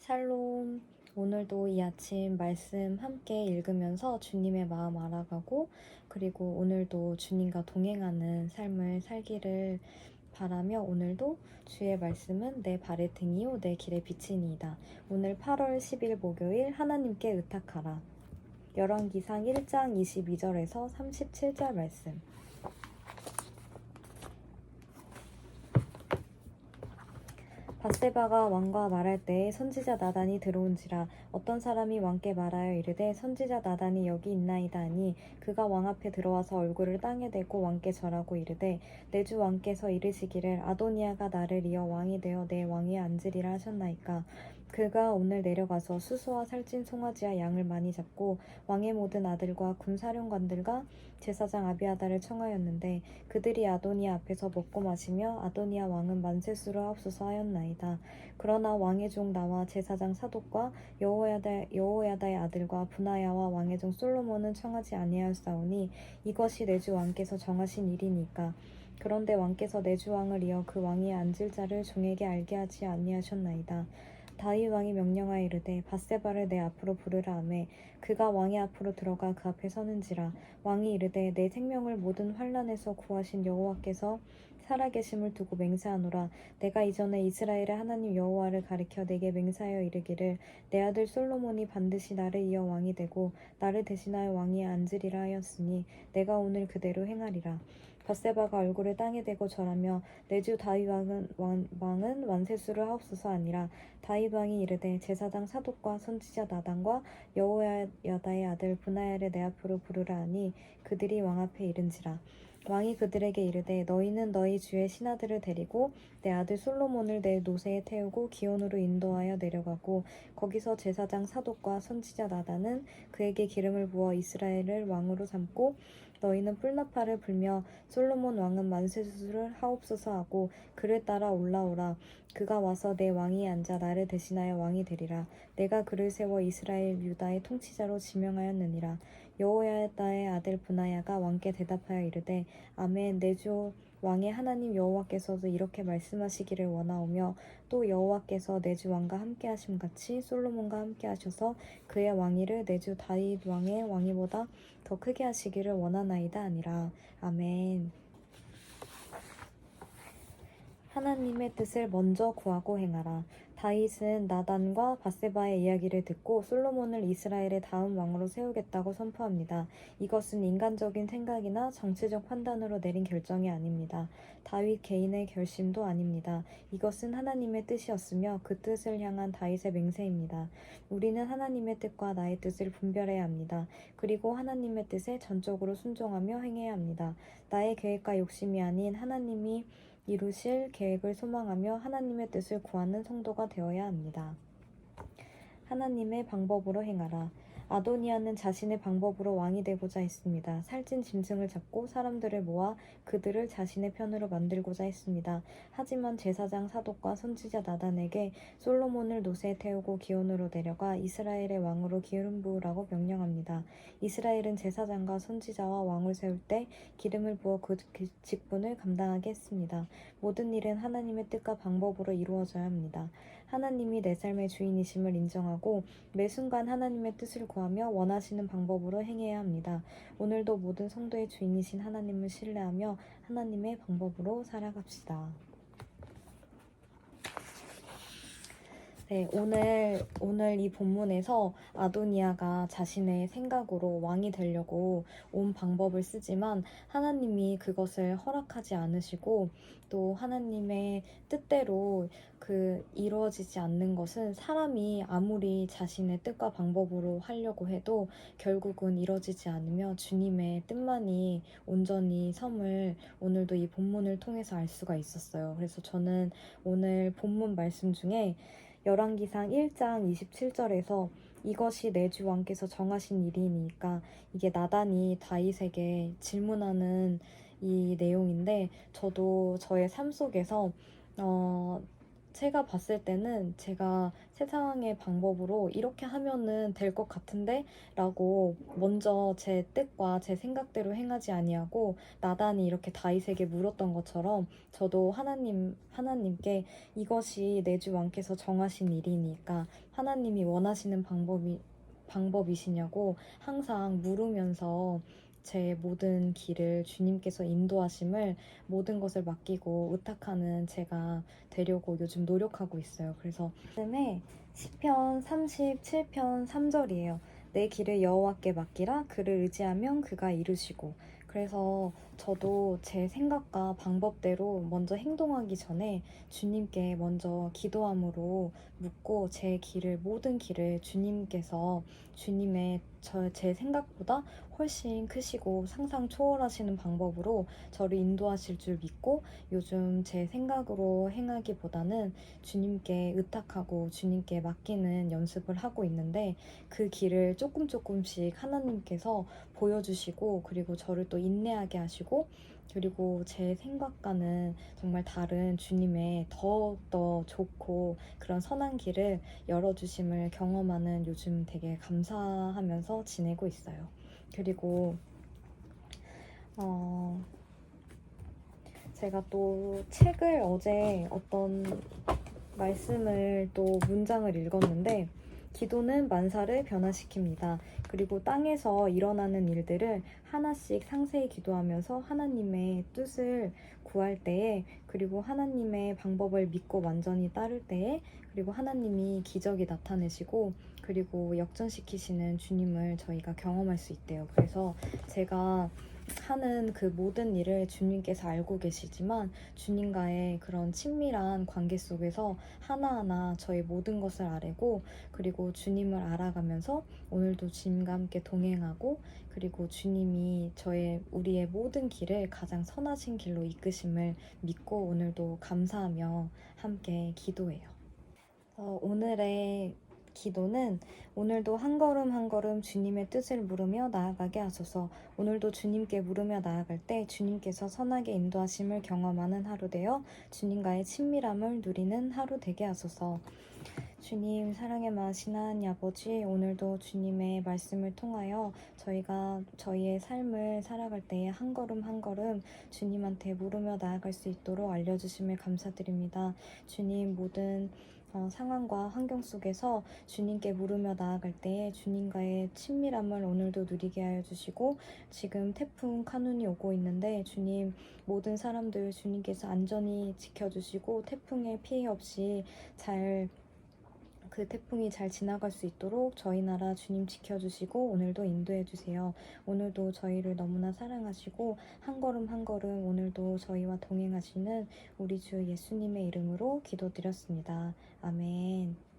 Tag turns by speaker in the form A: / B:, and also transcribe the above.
A: 샬롬. 오늘도 이 아침 말씀 함께 읽으면서 주님의 마음 알아가고, 그리고 오늘도 주님과 동행하는 삶을 살기를 바라며, 오늘도 주의 말씀은 내 발의 등이요 내 길의 빛이니이다. 오늘 8월 10일 목요일, 하나님께 의탁하라. 열왕기상 1장 22절에서 37절 말씀. 밧세바가 왕과 말할 때에 선지자 나단이 들어온지라. 어떤 사람이 왕께 말하여 이르되 선지자 나단이 여기 있나이다 하니, 그가 왕 앞에 들어와서 얼굴을 땅에 대고 왕께 절하고 이르되, 내 주 왕께서 이르시기를 아도니아가 나를 이어 왕이 되어 내 왕위에 앉으리라 하셨나이까. 그가 오늘 내려가서 수소와 살찐 송아지와 양을 많이 잡고 왕의 모든 아들과 군사령관들과 제사장 아비아다를 청하였는데, 그들이 아도니아 앞에서 먹고 마시며 아도니아 왕은 만세수를 하옵소서 하였나이다. 그러나 왕의 종 나와 제사장 사독과 여호야다의 아들과 분하야와 왕의 종 솔로몬은 청하지 아니하였사오니, 이것이 내 주 왕께서 정하신 일이니까. 그런데 왕께서 내 주 왕을 이어 그 왕위에 앉을 자를 종에게 알게 하지 아니하셨나이다. 다윗 왕이 명령하여 이르되 밧세바를 내 앞으로 부르라 하매, 그가 왕의 앞으로 들어가 그 앞에 서는지라. 왕이 이르되 내 생명을 모든 환난에서 구하신 여호와께서 살아계심을 두고 맹세하노라. 내가 이전에 이스라엘의 하나님 여호와를 가리켜 내게 맹세하여 이르기를, 내 아들 솔로몬이 반드시 나를 이어 왕이 되고 나를 대신하여 왕위에 앉으리라 하였으니, 내가 오늘 그대로 행하리라. 밧세바가 얼굴을 땅에 대고 절하며 내 주 다윗 왕은 완세수를 하옵소서 하니라. 다윗 왕이 이르되 제사장 사독과 선지자 나단과 여호야다의 아들 분하야를 내 앞으로 부르라 하니, 그들이 왕 앞에 이른지라. 왕이 그들에게 이르되 너희는 너희 주의 신하들을 데리고 내 아들 솔로몬을 내 노새에 태우고 기온으로 인도하여 내려가고, 거기서 제사장 사독과 선지자 나단은 그에게 기름을 부어 이스라엘을 왕으로 삼고, 너희는 뿔나팔을 불며 솔로몬 왕은 만세수를 하옵소서 하고 그를 따라 올라오라. 그가 와서 내 왕위에 앉아 나를 대신하여 왕이 되리라. 내가 그를 세워 이스라엘 유다의 통치자로 지명하였느니라. 여호야다의 아들 분하야가 왕께 대답하여 이르되, 아멘. 내 주 왕의 하나님 여호와께서도 이렇게 말씀하시기를 원하오며, 또 여호와께서 내 주 왕과 함께 하심 같이 솔로몬과 함께 하셔서 그의 왕위를 내 주 다윗 왕의 왕위보다 더 크게 하시기를 원하나이다 아니라. 아멘. 하나님의 뜻을 먼저 구하고 행하라. 다윗은 나단과 밧세바의 이야기를 듣고 솔로몬을 이스라엘의 다음 왕으로 세우겠다고 선포합니다. 이것은 인간적인 생각이나 정치적 판단으로 내린 결정이 아닙니다. 다윗 개인의 결심도 아닙니다. 이것은 하나님의 뜻이었으며 그 뜻을 향한 다윗의 맹세입니다. 우리는 하나님의 뜻과 나의 뜻을 분별해야 합니다. 그리고 하나님의 뜻에 전적으로 순종하며 행해야 합니다. 나의 계획과 욕심이 아닌 하나님이 이루실 계획을 소망하며 하나님의 뜻을 구하는 성도가 되어야 합니다. 하나님의 방법으로 행하라. 아도니아는 자신의 방법으로 왕이 되고자 했습니다. 살찐 짐승을 잡고 사람들을 모아 그들을 자신의 편으로 만들고자 했습니다. 하지만 제사장 사독과 선지자 나단에게 솔로몬을 노새에 태우고 기온으로 내려가 이스라엘의 왕으로 기름 부으라고 명령합니다. 이스라엘은 제사장과 선지자와 왕을 세울 때 기름을 부어 그 직분을 감당하게 했습니다. 모든 일은 하나님의 뜻과 방법으로 이루어져야 합니다. 하나님이 내 삶의 주인이심을 인정하고 매 순간 하나님의 뜻을 구하며 원하시는 방법으로 행해야 합니다. 오늘도 모든 성도의 주인이신 하나님을 신뢰하며 하나님의 방법으로 살아갑시다. 네, 오늘 이 본문에서 아도니아가 자신의 생각으로 왕이 되려고 온 방법을 쓰지만 하나님이 그것을 허락하지 않으시고, 또 하나님의 뜻대로 이루어지지 않는 것은 사람이 아무리 자신의 뜻과 방법으로 하려고 해도 결국은 이루어지지 않으며 주님의 뜻만이 온전히 섬을 오늘도 이 본문을 통해서 알 수가 있었어요. 그래서 저는 오늘 본문 말씀 중에 열왕기상 1장 27절에서 이것이 내 주 왕께서 정하신 일이니까, 이게 나단이 다윗에게 질문하는 이 내용인데, 저도 저의 삶 속에서 제가 봤을 때는 제가 세상의 방법으로 이렇게 하면은 될 것 같은데 라고 먼저 제 뜻과 제 생각대로 행하지 아니하고 나단이 이렇게 다윗에게 물었던 것처럼 저도 하나님께 이것이 내 주 왕께서 정하신 일이니까 하나님이 원하시는 방법이시냐고 항상 물으면서 제 모든 길을 주님께서 인도하심을 모든 것을 맡기고 의탁하는 제가 되려고 요즘 노력하고 있어요. 그래서 요즘에 시편 37편 3절이에요. 내 길을 여호와께 맡기라. 그를 의지하면 그가 이루시고. 그래서 저도 제 생각과 방법대로 먼저 행동하기 전에 주님께 먼저 기도함으로 묻고 제 길을 모든 길을 주님께서 주님의 제 생각보다 훨씬 크시고 상상 초월하시는 방법으로 저를 인도하실 줄 믿고 요즘 제 생각으로 행하기보다는 주님께 의탁하고 주님께 맡기는 연습을 하고 있는데 그 길을 조금씩 하나님께서 보여주시고 그리고 저를 또 인내하게 하시고 그리고 제 생각과는 정말 다른 주님의 더욱더 좋고 그런 선한 길을 열어주심을 경험하는 요즘 되게 감사하면서 지내고 있어요. 그리고 제가 또 책을 어제 어떤 말씀을 또 문장을 읽었는데 기도는 만사를 변화시킵니다. 그리고 땅에서 일어나는 일들을 하나씩 상세히 기도하면서 하나님의 뜻을 구할 때에 그리고 하나님의 방법을 믿고 완전히 따를 때에 그리고 하나님이 기적이 나타내시고 그리고 역전시키시는 주님을 저희가 경험할 수 있대요. 그래서 제가 하는 그 모든 일을 주님께서 알고 계시지만 주님과의 그런 친밀한 관계 속에서 하나하나 저의 모든 것을 아뢰고 그리고 주님을 알아가면서 오늘도 주님과 함께 동행하고 그리고 주님이 우리의 모든 길을 가장 선하신 길로 이끄심을 믿고 오늘도 감사하며 함께 기도해요. 오늘의 기도는 오늘도 한 걸음 한 걸음 주님의 뜻을 물으며 나아가게 하소서. 오늘도 주님께 물으며 나아갈 때 주님께서 선하게 인도하심을 경험하는 하루 되어 주님과의 친밀함을 누리는 하루 되게 하소서. 주님 사랑의 마신 하나님 아버지, 오늘도 주님의 말씀을 통하여 저희가 저희의 삶을 살아갈 때에 한 걸음 한 걸음 주님한테 물으며 나아갈 수 있도록 알려주심을 감사드립니다. 주님 모든 상황과 환경 속에서 주님께 물으며 나아갈 때에 주님과의 친밀함을 오늘도 누리게 하여 주시고 지금 태풍 카눈이 오고 있는데 주님 모든 사람들 주님께서 안전히 지켜주시고 태풍에 피해 없이 그 태풍이 잘 지나갈 수 있도록 저희 나라 주님 지켜주시고 오늘도 인도해 주세요. 오늘도 저희를 너무나 사랑하시고 한 걸음 한 걸음 오늘도 저희와 동행하시는 우리 주 예수님의 이름으로 기도드렸습니다. 아멘.